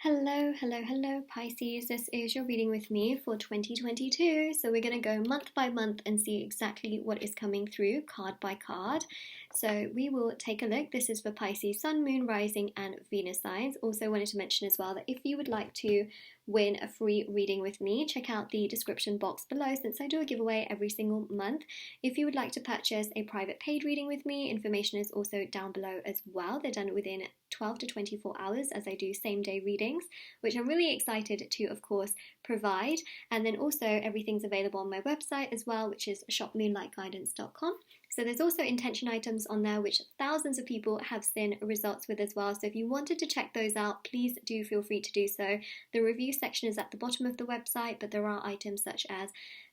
Hello, hello, hello, Pisces. This is your reading with me for 2022. So we're going to go month by month and see exactly what is coming through card by card. So we will take a look. This is for Pisces, Sun, Moon, Rising, and Venus signs. Also wanted to mention as well that if you would like to win a free reading with me, check out the description box below since I do a giveaway every single month. If you would like to purchase a private paid reading with me, information is also down below as well. They're done within 12 to 24 hours as I do same day readings, which I'm really excited to, of course, provide. And then also everything's available on my website as well, which is shopmoonlightguidance.com. So there's also intention items on there, which thousands of people have seen results with as well. So if you wanted to check those out, please do feel free to do so. The review section is at the bottom of the website, but there are items such as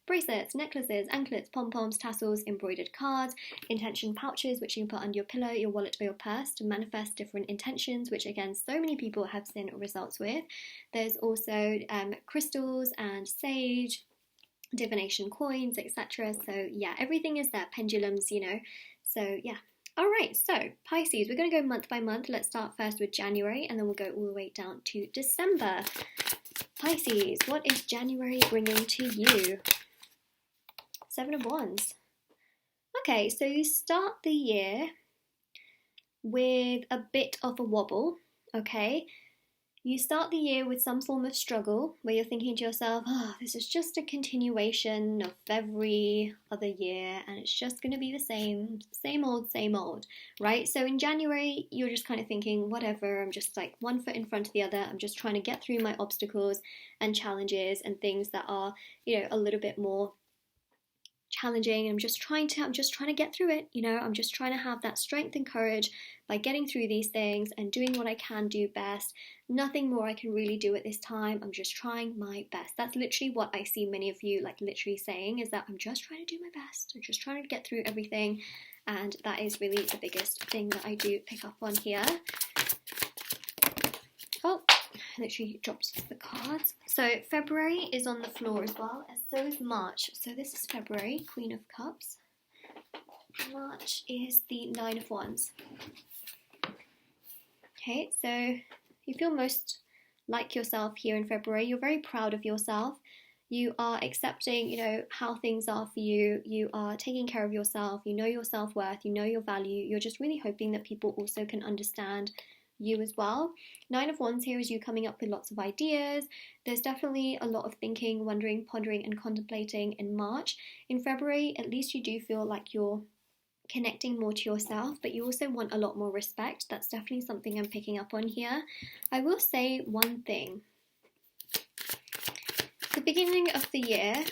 bracelets, necklaces, anklets, pom-poms, tassels, embroidered cards, intention pouches, which you can put under your pillow, your wallet, or your purse to manifest different intentions, which again, so many people have seen results with. There's also crystals and sage, divination coins, etc. So yeah, everything is there, pendulums, you know. So yeah. Alright, so Pisces, we're going to go month by month. Let's start first with January and then we'll go all the way down to December. Pisces, what is January bringing to you? Seven of Wands. Okay, so you start the year with a bit of a wobble, okay? You start the year with some form of struggle where you're thinking to yourself, oh, this is just a continuation of every other year and it's just going to be the same old, right? So in January, you're just kind of thinking, whatever, I'm just like one foot in front of the other. I'm just trying to get through my obstacles and challenges and things that are, you know, a little bit more challenging. I'm just trying to get through it, you know. I'm just trying to have that strength and courage by getting through these things and doing what I can do best. Nothing more I can really do at this time. I'm just trying my best. That's literally what I see many of you like literally saying, is that I'm just trying to do my best. I'm just trying to get through everything, and that is really the biggest thing that I do pick up on here. Oh, I literally dropped the cards. So February is on the floor as well, and so is March. So this is February, Queen of Cups. March is the Nine of Wands. Okay, so you feel most like yourself here in February. You're very proud of yourself. You are accepting, you know, how things are for you. You are taking care of yourself. You know your self-worth. You know your value. You're just really hoping that people also can understand you as well. Nine of Wands here is you coming up with lots of ideas. There's definitely a lot of thinking, wondering, pondering, and contemplating in March. In February, at least you do feel like you're connecting more to yourself, but you also want a lot more respect. That's definitely something I'm picking up on here. I will say one thing. The beginning of the year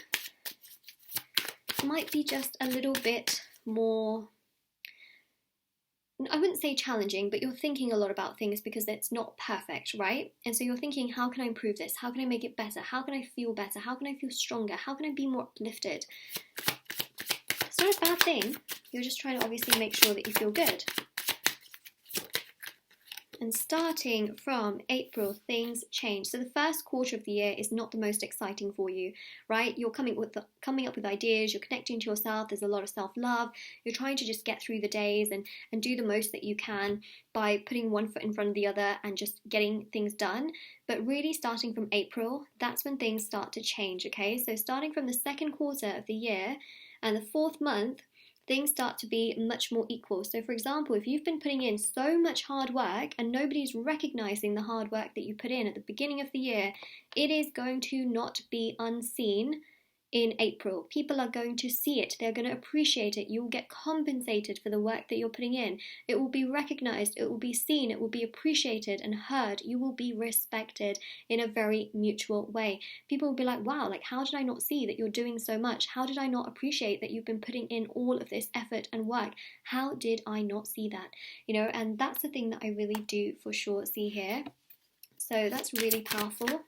might be just a little bit more, I wouldn't say challenging, but you're thinking a lot about things because it's not perfect, right? And so you're thinking, how can I improve this? How can I make it better? How can I feel better? How can I feel stronger? How can I be more uplifted? It's not a bad thing. You're just trying to obviously make sure that you feel good. And starting from April, things change. So the first quarter of the year is not the most exciting for you, right? You're coming up with ideas, you're connecting to yourself, there's a lot of self-love, you're trying to just get through the days and do the most that you can by putting one foot in front of the other and just getting things done. But really starting from April, that's when things start to change, okay? So starting from the second quarter of the year and the fourth month, things start to be much more equal. So for example, if you've been putting in so much hard work and nobody's recognizing the hard work that you put in at the beginning of the year, it is going to not be unseen in April. People are going to see it. They're going to appreciate it. You will get compensated for the work that you're putting in. It will be recognized. It will be seen. It will be appreciated and heard. You will be respected in a very mutual way. People will be like, wow, like how did I not see that you're doing so much? How did I not appreciate that you've been putting in all of this effort and work? How did I not see that? You know, and that's the thing that I really do for sure see here. So that's really powerful.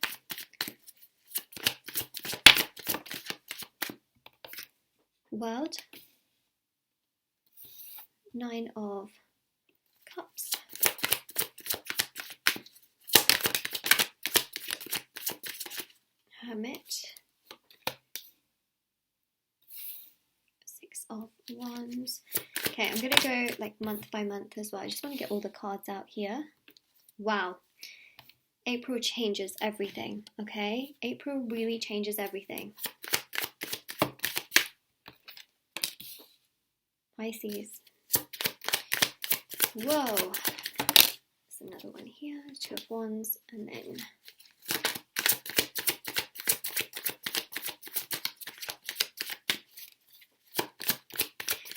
World, Nine of Cups, Hermit, Six of Wands. Okay, I'm going to go like month by month as well. I just want to get all the cards out here. Wow. April changes everything, okay? April really changes everything. Pisces. Whoa. There's another one here, Two of Wands, and then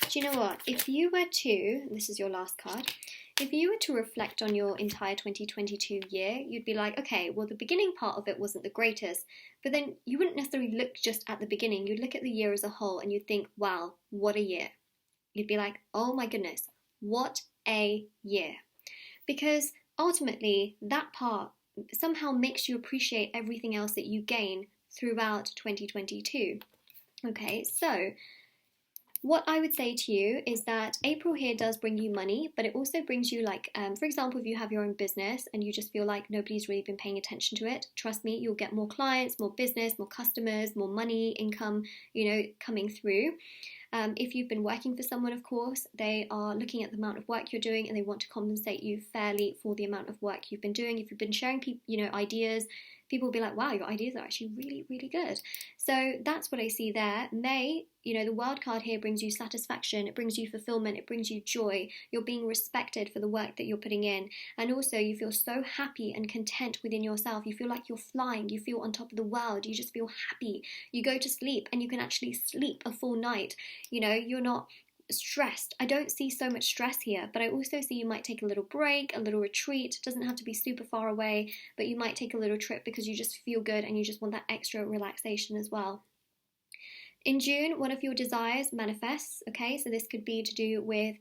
do you know what? If you were to, this is your last card, if you were to reflect on your entire 2022 year, you'd be like, okay, well, the beginning part of it wasn't the greatest, but then you wouldn't necessarily look just at the beginning. You'd look at the year as a whole and you'd think, wow, what a year. You'd be like, oh my goodness, what a year. Because ultimately, that part somehow makes you appreciate everything else that you gain throughout 2022. Okay, so what I would say to you is that April here does bring you money, but it also brings you like, for example, if you have your own business and you just feel like nobody's really been paying attention to it, trust me, you'll get more clients, more business, more customers, more money, income, coming through. If you've been working for someone, of course, they are looking at the amount of work you're doing and they want to compensate you fairly for the amount of work you've been doing. If you've been sharing ideas, people will be like, wow, your ideas are actually really, really good. So that's what I see there. May, the wild card here brings you satisfaction, it brings you fulfillment, it brings you joy. You're being respected for the work that you're putting in. And also you feel so happy and content within yourself. You feel like you're flying, you feel on top of the world, you just feel happy. You go to sleep and you can actually sleep a full night. You're not stressed. I don't see so much stress here, but I also see you might take a little break, a little retreat. It doesn't have to be super far away, but you might take a little trip because you just feel good and you just want that extra relaxation as well. In June, one of your desires manifests, okay? So this could be to do with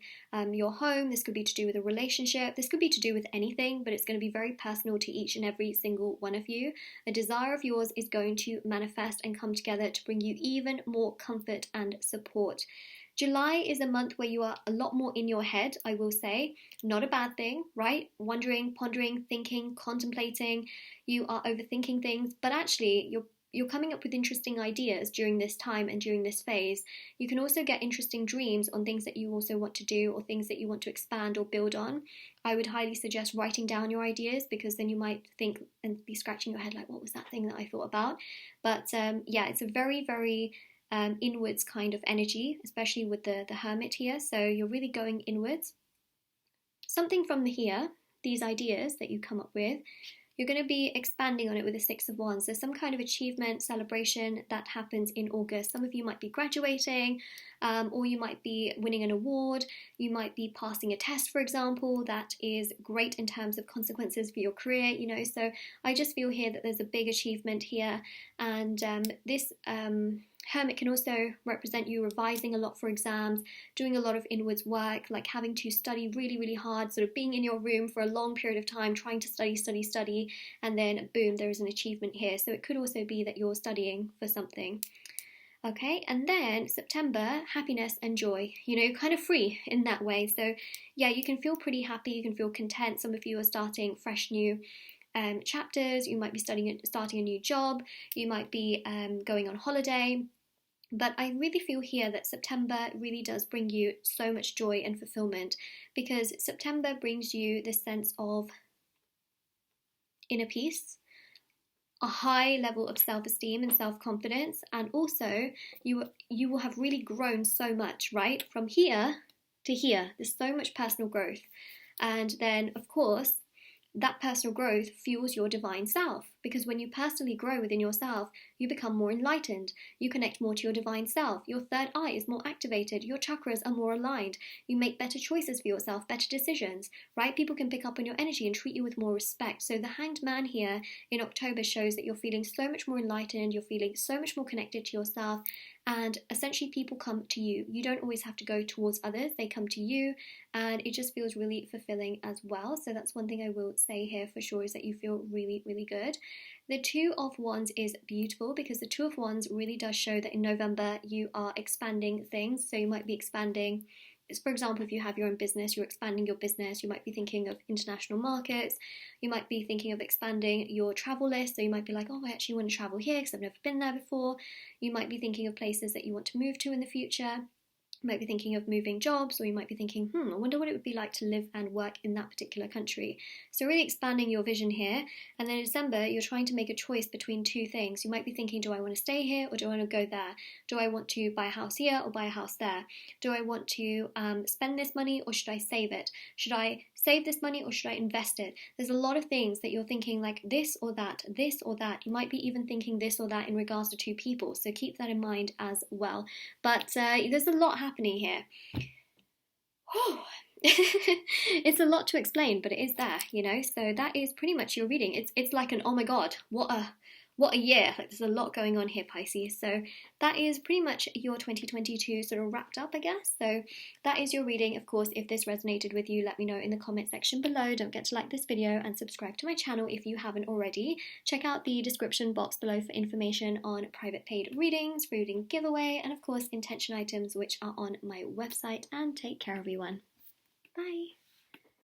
your home, this could be to do with a relationship, this could be to do with anything, but it's going to be very personal to each and every single one of you. A desire of yours is going to manifest and come together to bring you even more comfort and support. July is a month where you are a lot more in your head, I will say. Not a bad thing, right? Wondering, pondering, thinking, contemplating. You are overthinking things, but actually you're coming up with interesting ideas during this time and during this phase. You can also get interesting dreams on things that you also want to do or things that you want to expand or build on. I would highly suggest writing down your ideas because then you might think and be scratching your head like, what was that thing that I thought about? But it's a very, very inwards kind of energy, especially with the Hermit here. So you're really going inwards. Something from here, these ideas that you come up with, you're going to be expanding on it with the Six of Wands. There's some kind of achievement, celebration that happens in August. Some of you might be graduating, or you might be winning an award. You might be passing a test, for example. That is great in terms of consequences for your career, So I just feel here that there's a big achievement here. And this Hermit can also represent you revising a lot for exams, doing a lot of inwards work, like having to study really, really hard, sort of being in your room for a long period of time, trying to study, and then boom, there is an achievement here. So it could also be that you're studying for something. Okay, and then September, happiness and joy, kind of free in that way. So yeah, you can feel pretty happy, you can feel content. Some of you are starting fresh new chapters, you might be starting a new job, you might be going on holiday. But I really feel here that September really does bring you so much joy and fulfillment, because September brings you this sense of inner peace, a high level of self-esteem and self-confidence, and also you will have really grown so much, right? From here to here, there's so much personal growth. And then, of course, that personal growth fuels your divine self, because when you personally grow within yourself, you become more enlightened, you connect more to your divine self, your third eye is more activated, your chakras are more aligned, you make better choices for yourself, better decisions, right? People can pick up on your energy and treat you with more respect. So the Hanged Man here in October shows that you're feeling so much more enlightened, you're feeling so much more connected to yourself, and essentially people come to you. You don't always have to go towards others, they come to you, and it just feels really fulfilling as well. So that's one thing I will say here for sure, is that you feel really, really good. The Two of Wands is beautiful because the Two of Wands really does show that in November you are expanding things. So you might be expanding, for example, if you have your own business, you're expanding your business. You might be thinking of international markets. You might be thinking of expanding your travel list. So you might be like, oh, I actually want to travel here because I've never been there before. You might be thinking of places that you want to move to in the future. You might be thinking of moving jobs, or you might be thinking, I wonder what it would be like to live and work in that particular country. So really expanding your vision here. And then in December, you're trying to make a choice between two things. You might be thinking, do I want to stay here or do I want to go there? Do I want to buy a house here or buy a house there? Do I want to spend this money or should I save it? Should I save this money or should I invest it? There's a lot of things that you're thinking like this or that, this or that. You might be even thinking this or that in regards to two people. So keep that in mind as well. But there's a lot happening here. It's a lot to explain, but it is there, you know. So that is pretty much your reading. It's like an oh my god, what a year. Like, there's a lot going on here, Pisces. So that is pretty much your 2022 sort of wrapped up, I guess. So that is your reading. Of course, if this resonated with you, let me know in the comment section below. Don't forget to like this video and subscribe to my channel if you haven't already. Check out the description box below for information on private paid readings, reading giveaway, and of course intention items which are on my website. And take care, everyone. Bye.